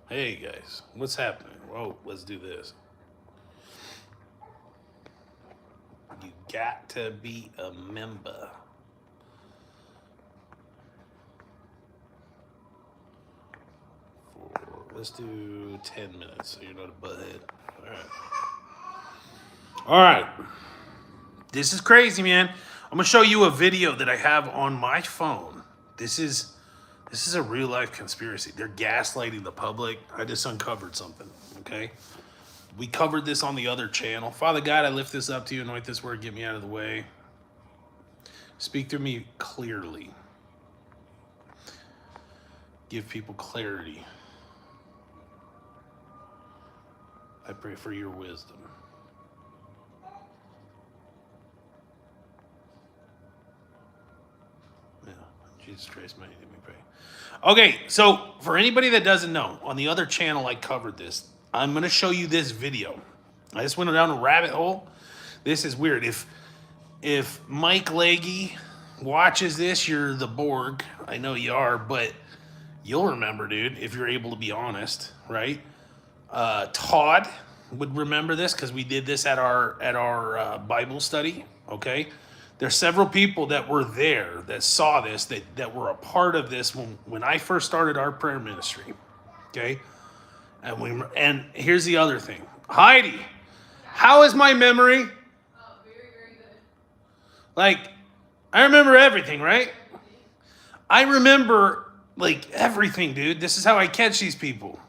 Hey guys, what's happening? Whoa, let's do this. You got to be a member. Let's do 10 minutes so you're not a butthead. All right. All right. This is crazy, man. I'm gonna show you a video that I have on my phone. This is a real life conspiracy. They're gaslighting the public. I just uncovered something. Okay. We covered this on the other channel. Father God, I lift this up to you. Anoint this word. Get me out of the way. Speak through me clearly. Give people clarity. I pray for your wisdom. Yeah, Jesus Christ, my name we pray. Okay, so for anybody that doesn't know, on the other channel I covered this. I'm going to show you this video. I just went down a rabbit hole. This is weird. If Mike Leggy watches this, you're the Borg. I know you are, but you'll remember, dude, if you're able to be honest, right? Todd would remember this because we did this at our Bible study. Okay, there's several people that were there that saw this that were a part of this when I first started our prayer ministry. Okay, and here's the other thing, Heidi, how is my memory? Oh, very, very good. Like, I remember everything, right? I remember like everything, dude. This is how I catch these people.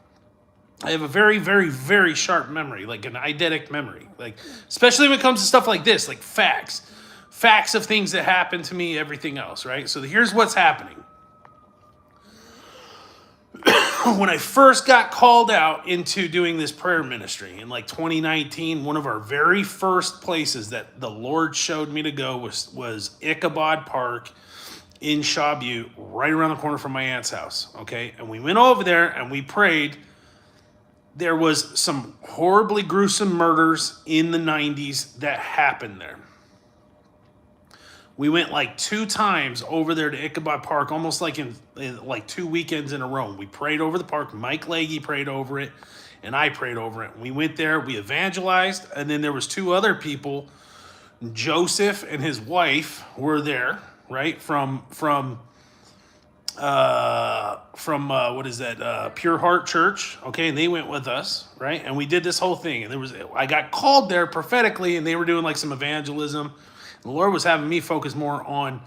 I have a very, very, very sharp memory, like an eidetic memory. Like, especially when it comes to stuff like this, like facts of things that happen to me, everything else, right? So here's what's happening. When I first got called out into doing this prayer ministry in like 2019, one of our very first places that the Lord showed me to go was Ichabod Park in Shaw Butte, right around the corner from my aunt's house. Okay, and we went over there and we prayed. There was some horribly gruesome murders in the 90s that happened there. We went like 2 times over there to Ichabod Park, almost like in like 2 weekends in a row. We prayed over the park. Mike Leggy prayed over it, and I prayed over it. We went there, we evangelized, and then there was 2 other people. Joseph and his wife were there, right? From what is that? Pure Heart Church. Okay, and they went with us, right? And we did this whole thing. And I got called there prophetically, and they were doing like some evangelism. The Lord was having me focus more on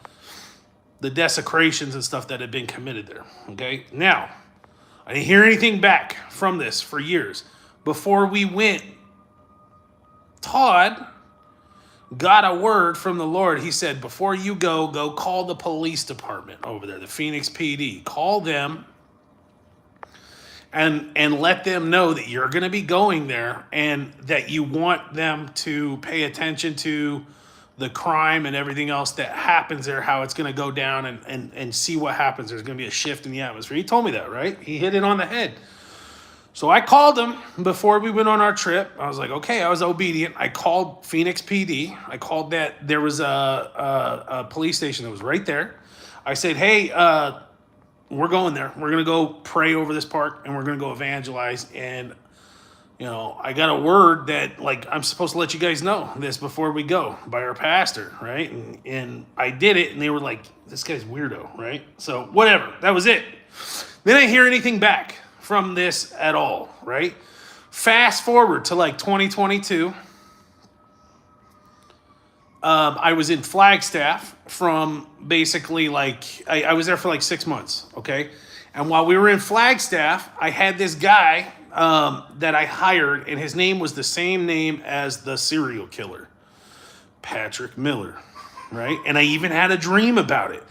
the desecrations and stuff that had been committed there. Okay, now I didn't hear anything back from this for years. Before we went, Todd got a word from the Lord. He said, before you go call the police department over there, the Phoenix PD. Call them and let them know that you're going to be going there and that you want them to pay attention to the crime and everything else that happens there, how it's going to go down and see what happens. There's going to be a shift in the atmosphere. He told me that, right? He hit it on the head. So I called him before we went on our trip. I was like, okay, I was obedient. I called Phoenix PD. I called that. There was a police station that was right there. I said, hey, we're going there. We're going to go pray over this park, and we're going to go evangelize. And, I got a word that, like, I'm supposed to let you guys know this before we go by our pastor, right? And I did it, and they were like, this guy's weirdo, right? So whatever. That was it. Then I didn't hear anything back from this at all, right? Fast forward to like 2022. I was in Flagstaff from basically like, I was there for like 6 months, okay? And while we were in Flagstaff, I had this guy that I hired, and his name was the same name as the serial killer, Patrick Miller, right? And I even had a dream about it,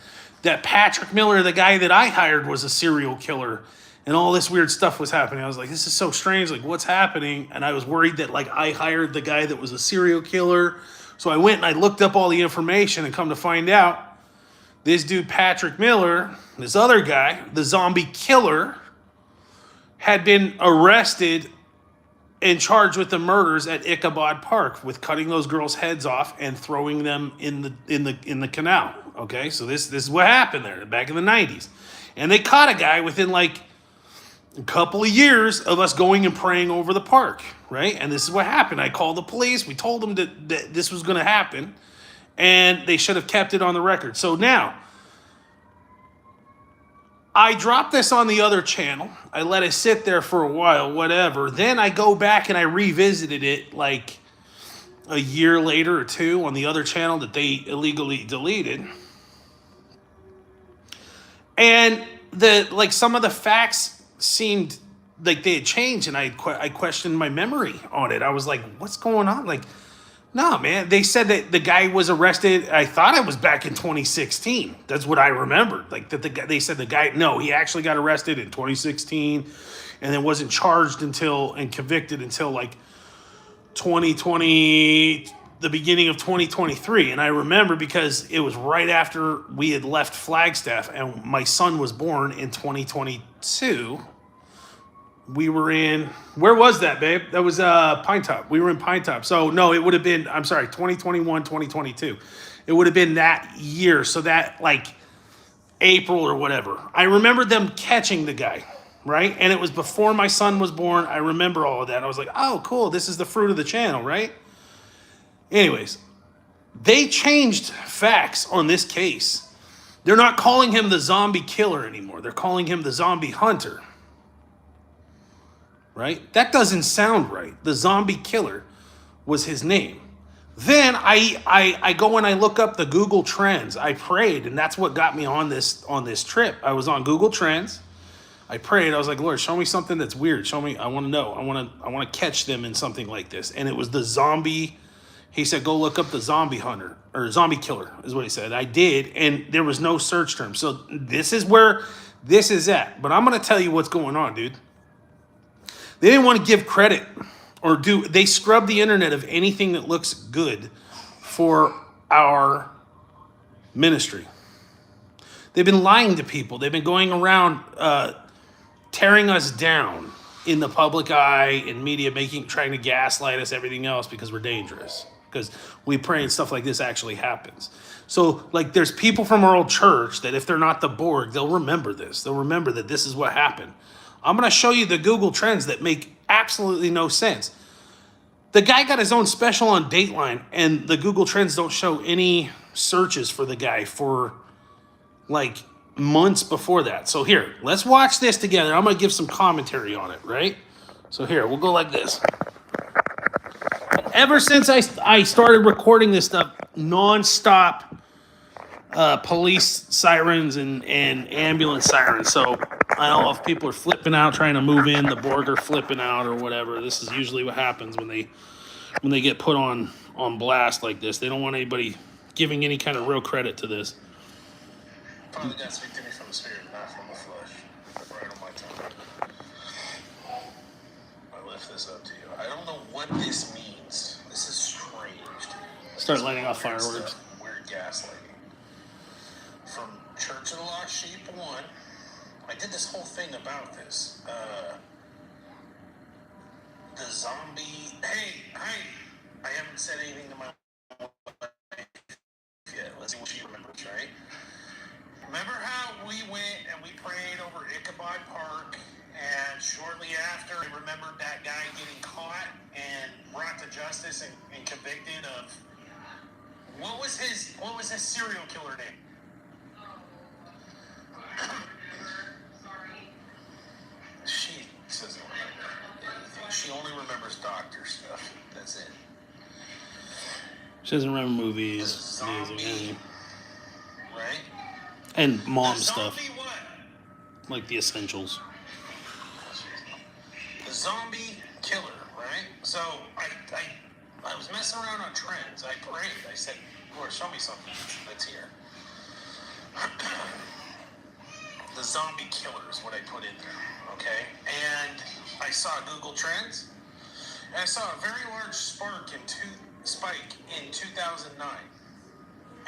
that Patrick Miller, the guy that I hired, was a serial killer. And all this weird stuff was happening. I was like, this is so strange. Like, what's happening? And I was worried that, like, I hired the guy that was a serial killer. So I went and I looked up all the information, and come to find out, this dude, Patrick Miller, this other guy, the zombie killer, had been arrested and charged with the murders at Ichabod Park with cutting those girls' heads off and throwing them in the canal. Okay, so this is what happened there back in the 90s. And they caught a guy within like a couple of years of us going and praying over the park, right? And this is what happened. I called the police. We told them that this was going to happen, and they should have kept it on the record. So now, I dropped this on the other channel. I let it sit there for a while, whatever. Then I go back and I revisited it like a year later or two on the other channel that they illegally deleted. And some of the facts seemed like they had changed, and I questioned my memory on it. I was like, what's going on? Like, no, man. They said that the guy was arrested. I thought it was back in 2016. That's what I remembered. Like that they said the guy, no, he actually got arrested in 2016 and then wasn't charged and convicted until like 2020, the beginning of 2023. And I remember because it was right after we had left Flagstaff and my son was born in 2022. We were in, where was that, babe? That was Pine Top. We were in Pine Top. So no, it would have been, 2021, 2022. It would have been that year. So that like April or whatever. I remember them catching the guy, right? And it was before my son was born. I remember all of that. I was like, oh, cool. This is the fruit of the channel, right? Anyways, they changed facts on this case. They're not calling him the zombie killer anymore. They're calling him the zombie hunter. Right? That doesn't sound right. The zombie killer was his name. Then I go and I look up the Google Trends. I prayed, and that's what got me on this trip. I was on Google Trends. I prayed. I was like, Lord, show me something that's weird. Show me. I want to know. I want to catch them in something like this. And it was the zombie. He said, go look up the zombie hunter or zombie killer is what he said. I did, and there was no search term. So this is where this is at. But I'm going to tell you what's going on, dude. They didn't want to give credit they scrub the internet of anything that looks good for our ministry. They've been lying to people. They've been going around tearing us down in the public eye and media, trying to gaslight us, everything else, because we're dangerous. Because we pray and stuff like this actually happens. So, like, there's people from our old church that if they're not the Borg, they'll remember this. They'll remember that this is what happened. I'm going to show you the Google Trends that make absolutely no sense. The guy got his own special on Dateline, and the Google Trends don't show any searches for the guy for, like, months before that. So here, let's watch this together. I'm going to give some commentary on it, right? So here, we'll go like this. Ever since I started recording this stuff, nonstop police sirens and ambulance sirens. So I don't know if people are flipping out trying to move in, the Borg are flipping out or whatever. This is usually what happens when they get put on blast like this. They don't want anybody giving any kind of real credit to this. Father God, speak to me from the spirit, not from the flesh. Right on my tongue. I lift this up to you. I don't know what this means. This is strange to me. Start lighting off fireworks. Weird gaslighting. From Church of the Lost Sheep 1, I did this whole thing about this. The zombie. Hey, I haven't said anything to my wife yet. Let's see what she remembers, right? Remember how we went and we prayed over Ichabod Park, and shortly after, I remembered that guy getting caught and brought to justice and convicted of what was his serial killer name? She doesn't remember anything. She only remembers doctor stuff. That's it. She doesn't remember movies. Zombie, right? And mom stuff. What? Like the essentials. The zombie killer, right? So I was messing around on trends. I prayed. I said, Lord, show me something that's here. The zombie killer is what I put in there, okay? And I saw Google Trends, and I saw a very large spike in 2009.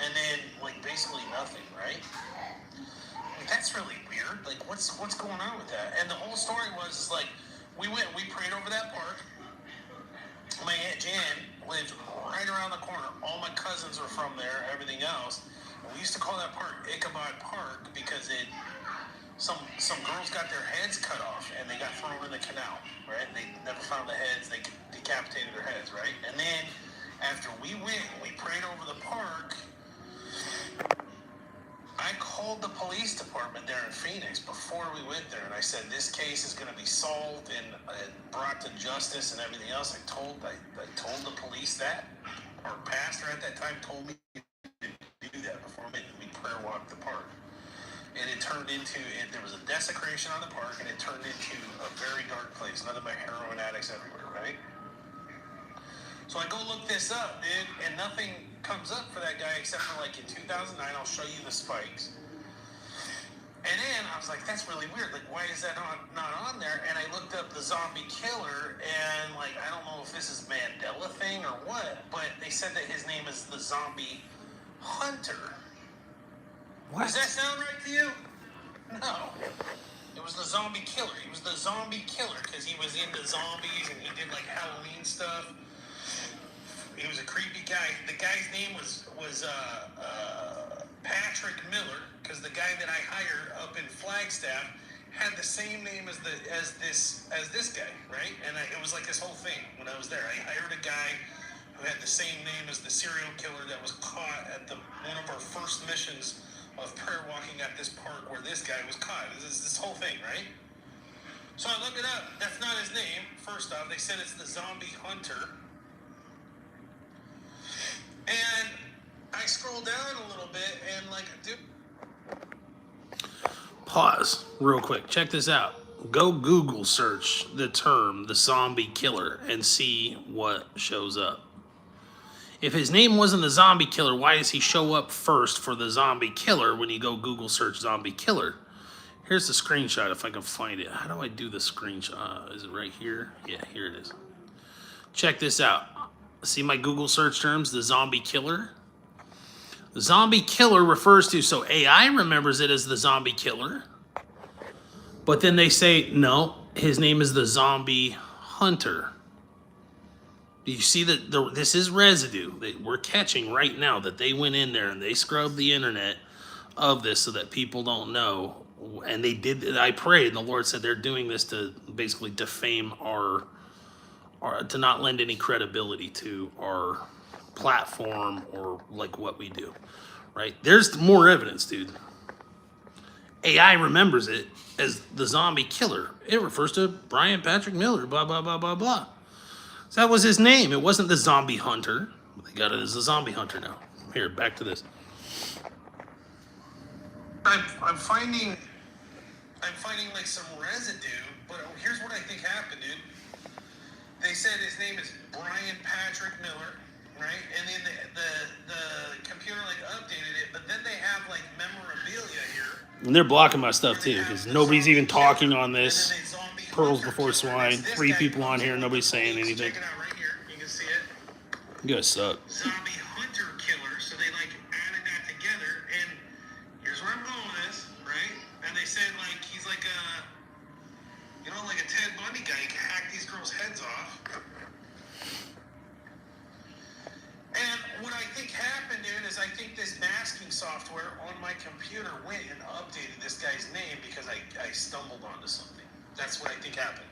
And then, like, basically nothing, right? Like, that's really weird. Like, what's going on with that? And the whole story was, like, we prayed over that park. My Aunt Jan lived right around the corner. All my cousins were from there, everything else. And we used to call that park Ichabod Park because it some girls got their heads cut off and they got thrown in the canal, right? They never found the heads. They decapitated their heads, right? And then after we went, we prayed over the park. I called the police department there in Phoenix before we went there, and I said this case is going to be solved and brought to justice and everything else. I told the police that. Our pastor at that time told me to do that before we prayer walked the park. And it turned into, there was a desecration on the park, and it turned into a very dark place. Nothing but heroin addicts everywhere, right? So I go look this up, dude, and nothing comes up for that guy except for like in 2009, I'll show you the spikes. And then I was like, that's really weird. Like, why is that not on there? And I looked up the zombie killer, and like, I don't know if this is Mandela thing or what, but they said that his name is the zombie hunter. What? Does that sound right to you? No. It was the zombie killer. He was the zombie killer because he was into zombies and he did like Halloween stuff. He was a creepy guy. The guy's name was Patrick Miller because the guy that I hired up in Flagstaff had the same name as this guy, right? And it was like this whole thing when I was there. I hired a guy who had the same name as the serial killer that was caught at one of our first missions of prayer walking at this park where this guy was caught. This whole thing, right? So I looked it up. That's not his name. First off, they said it's the zombie hunter. And I scrolled down a little bit and like, dude. Pause real quick. Check this out. Go Google search the term the zombie killer and see what shows up. If his name wasn't the zombie killer, why does he show up first for the zombie killer when you go Google search zombie killer? Here's the screenshot if I can find it. How do I do the screenshot? Is it right here? Yeah, here it is. Check this out. See my Google search terms, the zombie killer? The zombie killer refers to, so AI remembers it as the zombie killer. But then they say, no, his name is the zombie hunter. Do you see that this is residue that we're catching right now, that they went in there and they scrubbed the internet of this so that people don't know. And they did, I prayed, and the Lord said they're doing this to basically defame our to not lend any credibility to our platform or like what we do, right? There's more evidence, dude. AI remembers it as the zombie killer. It refers to Brian Patrick Miller, blah, blah, blah, blah, blah. So that was his name. It wasn't the zombie hunter. They got it as the zombie hunter now. Here, back to this. I'm finding like some residue, but here's what I think happened, dude. They said his name is Brian Patrick Miller, right? And then the computer like updated it, but then they have like memorabilia here. And they're blocking my stuff too, because nobody's even talking on this. Pearls before swine. 3 people on here, nobody's saying anything. Check it out right here. You can see it. You guys suck. Zombie hunter killer. So they like added that together, and here's where I'm going with this, right? And they said like he's like like a Ted Bundy guy. He can hack these girls' heads off. And what I think happened, dude, is I think this masking software on my computer went and updated this guy's name because I stumbled onto something. That's what I think happened.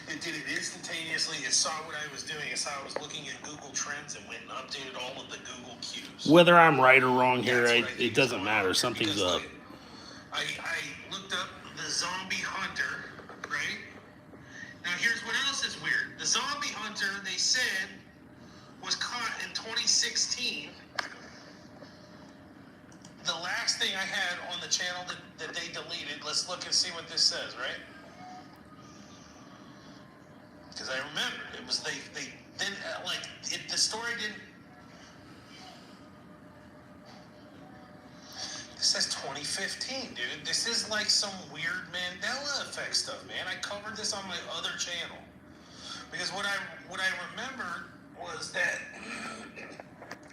It did it instantaneously. It saw what I was doing. It saw I was looking at Google Trends and went and updated all of the Google cues. Whether I'm right or wrong here, it doesn't matter. Something's up. I looked up the zombie hunter, right? Now here's what else is weird. The zombie hunter, they said, was caught in 2016. The last thing I had on the channel that they deleted, let's look and see what this says, right? Because I remember it was they then the story didn't. This says 2015, dude. This is like some weird Mandela effect stuff, man. I covered this on my other channel because what I remember was that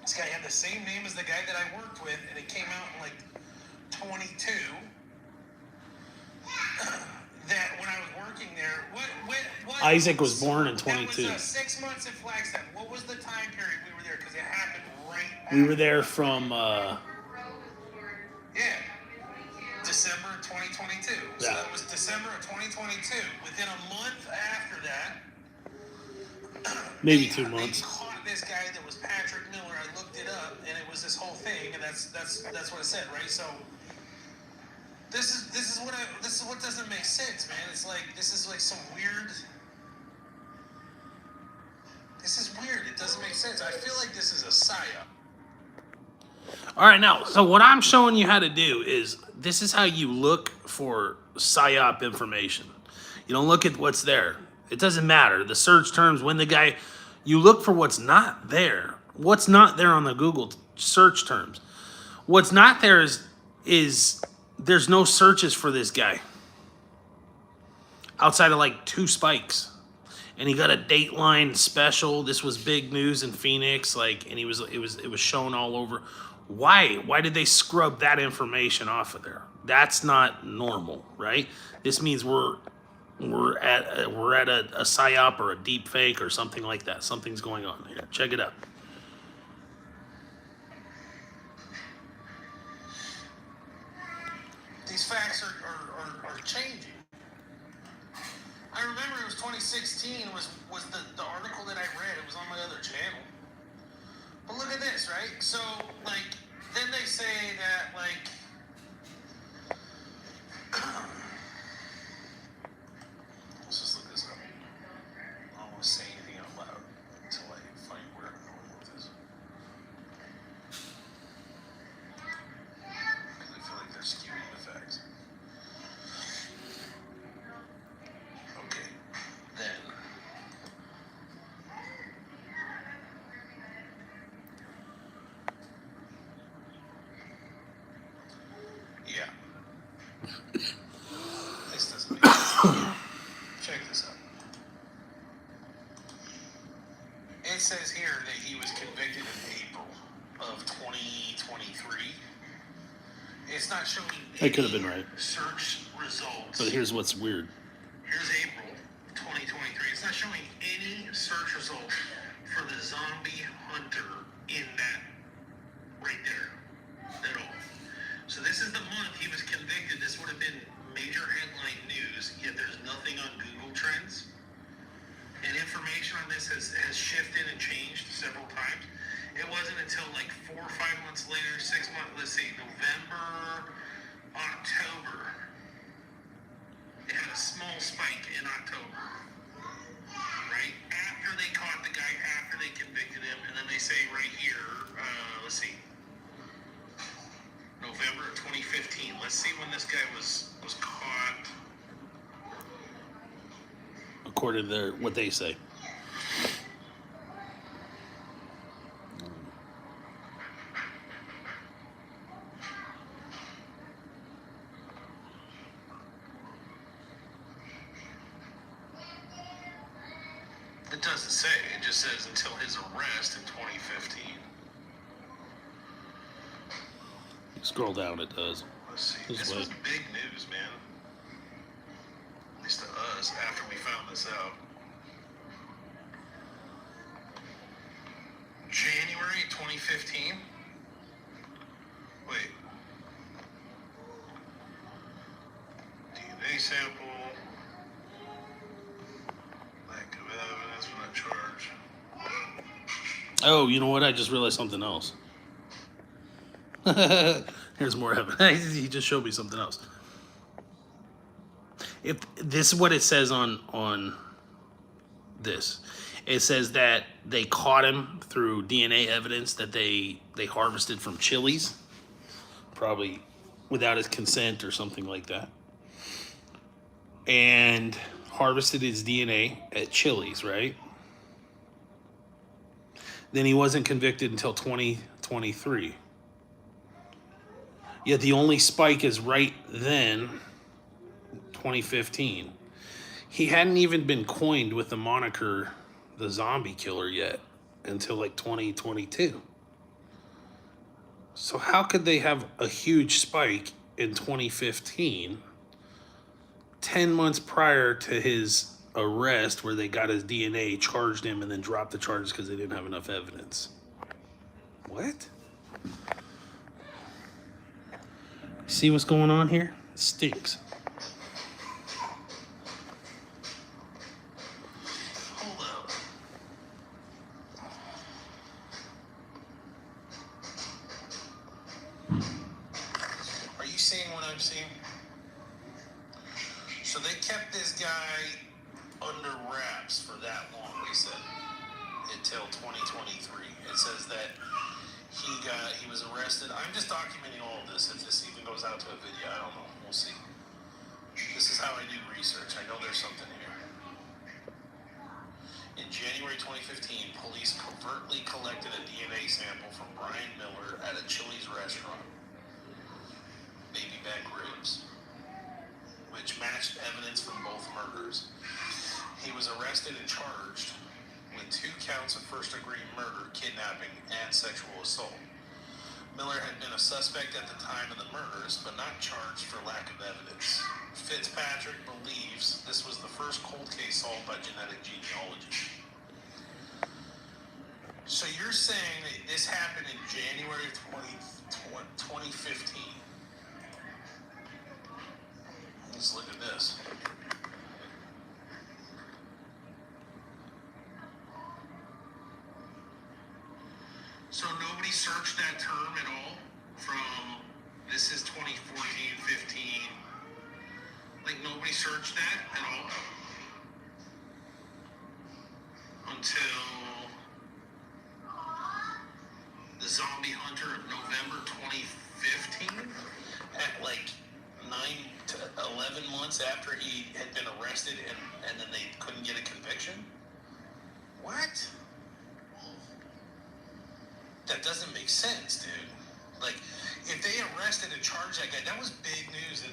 this guy had the same name as the guy that I worked with, and it came out in like 22. That when I was working there, what Isaac was born in 22. That was 6 months in Flagstaff. What was the time period we were there? Because it happened right. We were there from December 2022. Yeah. December of 2022. Within a month after that, Maybe 2 months. They caught this guy that was Patrick Miller. I looked it up, and it was this whole thing, and that's what it said, right? So this is what doesn't make sense, man. It's like this is like some weird. This is weird. It doesn't make sense. I feel like this is a psyop. All right, now, so what I'm showing you how to do is this is how you look for psyop information. You don't look at what's there. It doesn't matter. The search terms, when the guy, you look for what's not there. What's not there on the Google search terms. What's not there is there's no searches for this guy outside of like 2 spikes. And he got a Dateline special. This was big news in Phoenix, like, and it was shown all over. Why did they scrub that information off of there? That's not normal, right? This means we're at a psyop or a deep fake or something like that. Something's going on here. Check it out. These facts are changing. I remember it was 2016 was the article that I read. It was on my other channel. But look at this, right? So, like, then they say that, like, let's just look this up. I don't want to say anything out loud until I find where I'm going with this. Because I feel like they're skewing the facts. Okay, then. Yeah. This doesn't make sense. Check this out. It says here that he was convicted in April of 2023. It's not showing That could have been right. search results. But here's what's weird. Here's April 2023. It's not showing any search results for the zombie hunter in that right there at all. So this is the month he was convicted. This would have been major headline news, yet there's nothing on Google Trends. And information on this has shifted and changed several times. It wasn't until like 4 or 5 months later, 6 months, let's see, November, October. It had a small spike in October, right? After they caught the guy, after they convicted him, and then they say right here, let's see, November of 2015. Let's see when this guy was caught. According to what they say. It doesn't say. It just says until his arrest in 2015. Scroll down, it does. Let's see. This This way. was big news, man. At least to us, after we found this out. January 2015. Wait. DNA sample. Lack of evidence for that charge. Oh, you know what? I just realized something else. Here's more evidence. He just showed me something else. If this is what it says on this, it says that they caught him through DNA evidence that they harvested from chilies, probably without his consent or something like that, and harvested his DNA at Chili's, right? Then he wasn't convicted until 2023. Yet the only spike is right then, 2015. He hadn't even been coined with the moniker the zombie killer yet until like 2022. So how could they have a huge spike in 2015, 10 months prior to his arrest, where they got his DNA, charged him, and then dropped the charges because they didn't have enough evidence? What? See what's going on here? It stinks. So they kept this guy under wraps for that long, they said, until 2023. It says that he was arrested. I'm just documenting all of this. If this even goes out to a video, I don't know. We'll see. This is how I do research. I know there's something here. In January 2015, police covertly collected a DNA sample from Brian Miller at a Chili's restaurant, baby back ribs, which matched evidence from both murders. He was arrested and charged with 2 counts of first-degree murder, kidnapping, and sexual assault. Miller had been a suspect at the time of the murders, but not charged for lack of evidence. Fitzpatrick believes this was the first cold case solved by genetic genealogy. So you're saying that this happened in January of 2015. Let's look at this. So nobody searched that term at all from, this is 2014, 15. Like nobody searched that at all until the Zombie Hunter of November 2015 at like 9 to 11 months after he had been arrested and then they couldn't get a conviction? What? That doesn't make sense, dude. Like, if they arrested and charged that guy, that was big news in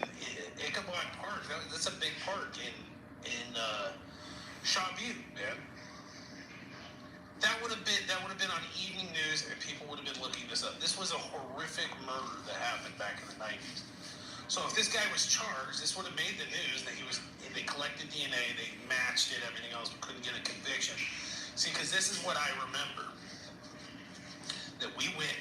Ichabod Park. That's a big park in Shawview, man. That would have been on evening news, and people would have been looking this up. This was a horrific murder that happened back in the 90s. So if this guy was charged, this would have made the news that they collected DNA, they matched it, everything else, but couldn't get a conviction. See, because this is what I remember. That we went,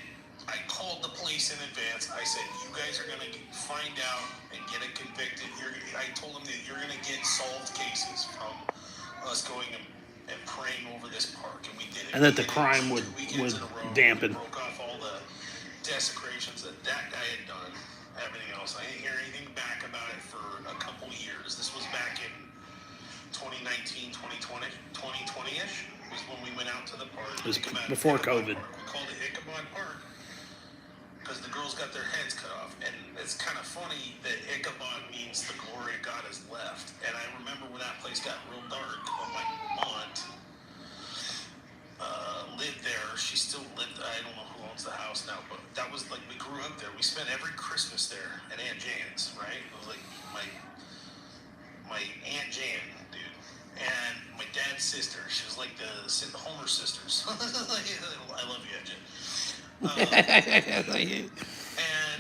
I called the police in advance. I said, you guys are going to find out and get it convicted. I told them that you're going to get solved cases from us going and praying over this park. And we did it. And that the crime would dampen. Broke off all the desecrations that guy had done. Everything else. I didn't hear anything back about it for a couple years. This was back in 2019, 2020-ish. Was when we went out to the park. It was before COVID. We called it Ichabod Park because the girls got their heads cut off. And it's kind of funny that Ichabod means the glory of God is left. And I remember when that place got real dark, when my aunt lived there. She still lived, I don't know who owns the house now, but that was like, we grew up there. We spent every Christmas there at Aunt Jan's, right? It was like my Aunt Jan, dude. And my dad's sister, she was like the Homer sisters. I love you, Jen.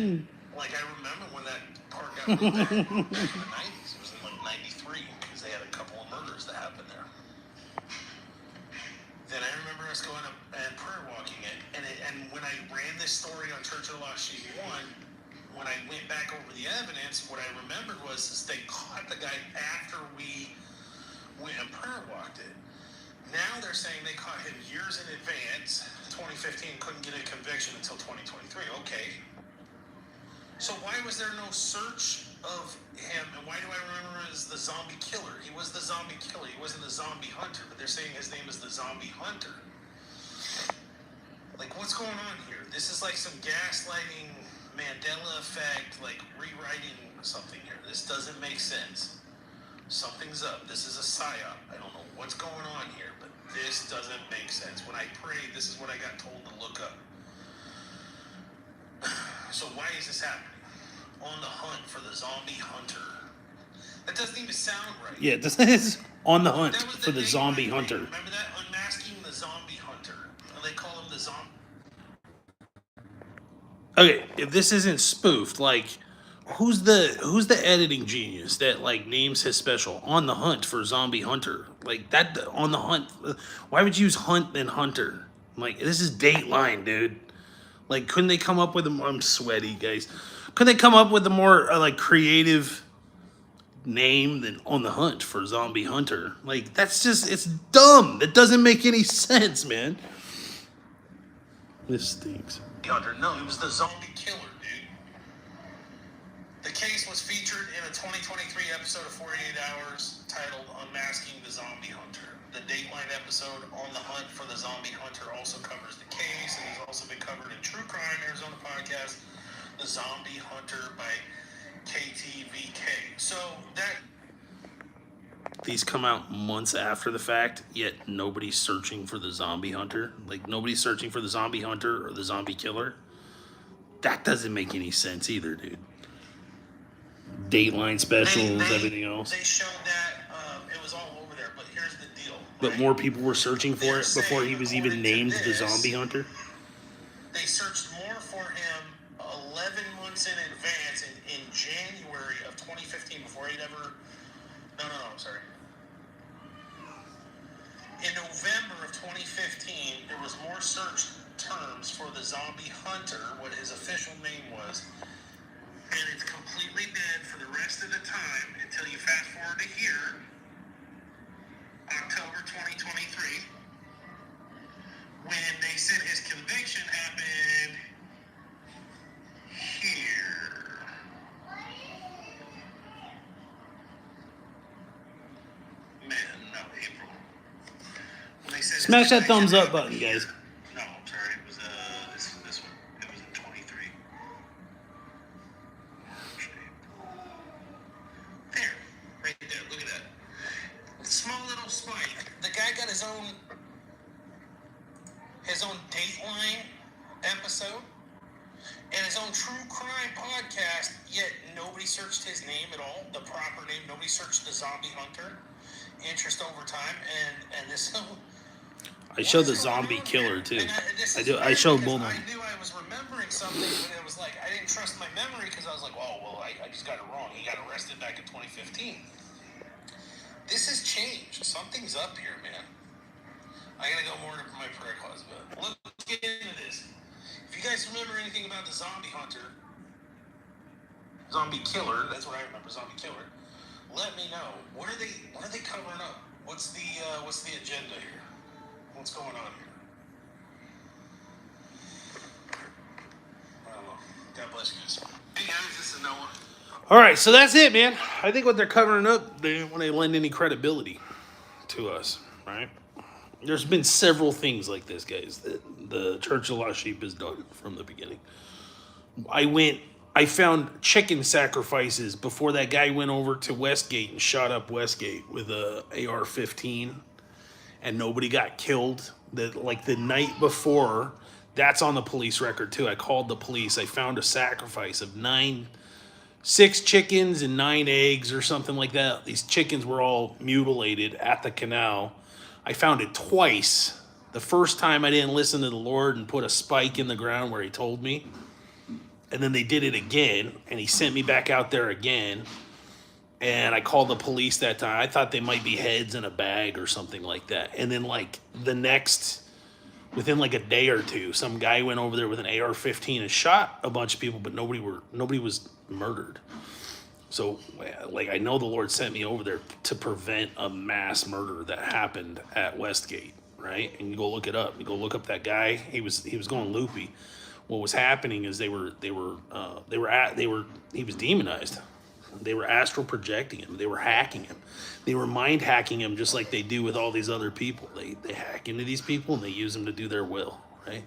And like I remember when that park got built back in the 90s. It was in like 93 because they had a couple of murders that happened there. Then I remember us going up and prayer walking it. And when I ran this story on Church of the Lost Sheep 1, when I went back over the evidence, what I remembered was they caught the guy after we went and prayer walked it. Now they're saying they caught him years in advance. 2015 couldn't get a conviction until 2023. Okay. So why was there no search of him? And why do I remember him as the zombie killer? He was the zombie killer. He wasn't the zombie hunter. But they're saying his name is the zombie hunter. Like, what's going on here? This is like some gaslighting, Mandela effect, like rewriting something here. This doesn't make sense. Something's up. This is a psyop. I don't know what's going on here, but this doesn't make sense. When I prayed, this is what I got told to look up. So why is this happening? On the hunt for the zombie hunter. That doesn't even sound right. Yeah, this is on the hunt for the zombie hunter. Remember that? Unmasking the zombie hunter. And they call him the zombie. Okay, if this isn't spoofed, like, who's the editing genius that like names his special On the Hunt for Zombie Hunter? Like that, On the Hunt. Why would you use Hunt than Hunter? Like, this is Dateline, dude. Like, couldn't they come up with a? I'm sweaty, guys. Couldn't they come up with a more like creative name than On the Hunt for Zombie Hunter? Like, that's just, it's dumb. That doesn't make any sense, man. This stinks. Hunter. No, he was the zombie killer, dude. The case was featured in a 2023 episode of 48 Hours titled Unmasking the Zombie Hunter. The Dateline episode On the Hunt for the Zombie Hunter also covers the case and has also been covered in True Crime Arizona podcast, The Zombie Hunter by KTVK. So that... These come out months after the fact, yet nobody's searching for the zombie hunter. Like, nobody's searching for the zombie hunter or the zombie killer. That doesn't make any sense either, dude. Dateline specials, everything else. They showed that it was all over there, but here's the deal. But more people were searching for it before he was even named the zombie hunter. They searched more for him 11 months in advance in January of 2015 before he'd ever... No, I'm sorry. In November of 2015, there was more search terms for the zombie hunter, what his official name was, and it's completely dead for the rest of the time until you fast forward to here, October 2023, when they said his conviction happened here. April. Smash that thumbs up button, guys. No, I'm sorry. It was this one. It was in 23. There, right there. Look at that. Small little spike. The guy got his own Dateline episode and his own true crime podcast. Yet nobody searched his name at all. The proper name. Nobody searched the zombie hunter. Interest over time, and this. I showed the zombie killer too. I showed both of them. I knew I was remembering something, but it was like I didn't trust my memory because I was like, I just got it wrong. He got arrested back in 2015. This has changed. Something's up here, man. I gotta go more into my prayer closet, but let's get into this. If you guys remember anything about the zombie hunter, zombie killer, that's what I remember, zombie killer. Let me know. What are they covering up? What's the agenda here? What's going on here? I don't know. God bless you guys. Hey guys, this is Noah. All right, so that's it, man. I think what they're covering up, they didn't want to lend any credibility to us, right? There's been several things like this, guys, that the Church of the Lost Sheep has done from the beginning. I found chicken sacrifices before that guy went over to Westgate and shot up Westgate with a AR-15 and nobody got killed. Like the night before, that's on the police record too. I called the police. I found a sacrifice of 6 chickens and 9 eggs or something like that. These chickens were all mutilated at the canal. I found it twice. The first time I didn't listen to the Lord and put a spike in the ground where he told me. And then they did it again, and he sent me back out there again. And I called the police that time. I thought they might be heads in a bag or something like that. And then within like a day or two, some guy went over there with an AR-15 and shot a bunch of people, but nobody was murdered. So, like, I know the Lord sent me over there to prevent a mass murder that happened at Westgate, right? And you go look it up. You go look up that guy. He was going loopy. What was happening is he was demonized. They were astral projecting him. They were hacking him. They were mind hacking him just like they do with all these other people. They hack into these people and they use them to do their will, right?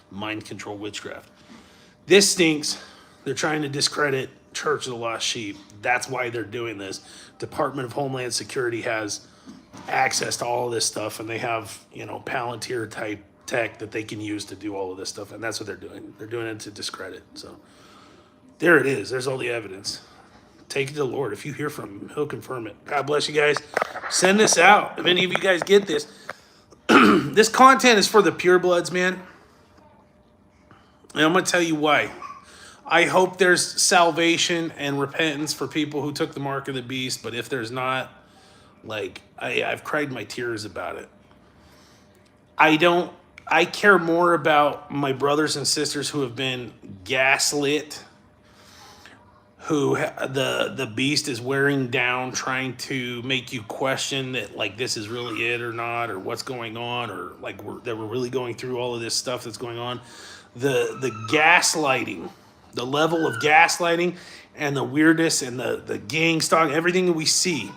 Mind control witchcraft. This stinks. They're trying to discredit Church of the Lost Sheep. That's why they're doing this. Department of Homeland Security has access to all of this stuff, and they have, Palantir type tech that they can use to do all of this stuff, and that's what they're doing. They're doing it to discredit. So there it is. There's all the evidence. Take it to the Lord. If you hear from him, he'll confirm it. God bless you guys. Send this out. If any of you guys get this, this content is for the purebloods, man. And I'm going to tell you why. I hope there's salvation and repentance for people who took the mark of the beast, but if there's not, I've cried my tears about it. I care more about my brothers and sisters who have been gaslit, who the beast is wearing down, trying to make you question that this is really it or not, or what's going on, or that we're really going through all of this stuff that's going on. The gaslighting The level of gaslighting and the weirdness and the gang stalking, everything that we see,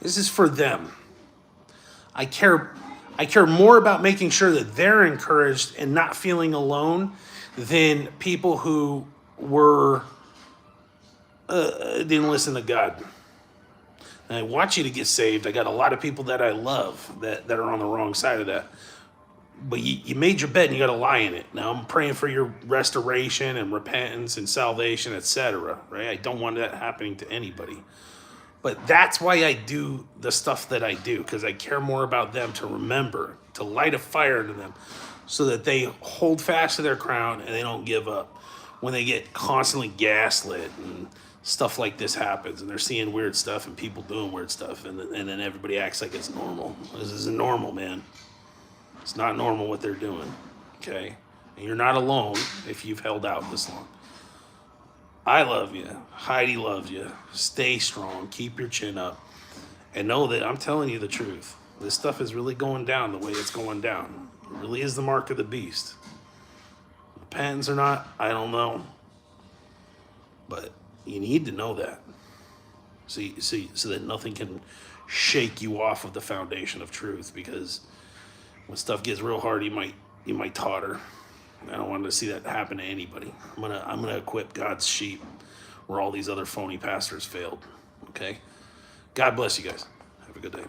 this is for them. I care more about making sure that they're encouraged and not feeling alone than people who were didn't listen to God. And I want you to get saved. I got a lot of people that I love that are on the wrong side of that. But you made your bed and you got to lie in it. Now I'm praying for your restoration and repentance and salvation, etc. Right? I don't want that happening to anybody. But that's why I do the stuff that I do, because I care more about them to remember, to light a fire to them so that they hold fast to their crown and they don't give up when they get constantly gaslit and stuff like this happens and they're seeing weird stuff and people doing weird stuff and then everybody acts like it's normal. This isn't normal, man. It's not normal what they're doing, okay? And you're not alone if you've held out this long. I love you. Heidi loves you. Stay strong. Keep your chin up. And know that I'm telling you the truth. This stuff is really going down the way it's going down. It really is the mark of the beast. Repentance or not, I don't know. But you need to know that. So that nothing can shake you off of the foundation of truth. Because when stuff gets real hard, you might totter. I don't want to see that happen to anybody. I'm gonna equip God's sheep where all these other phony pastors failed. Okay? God bless you guys. Have a good day.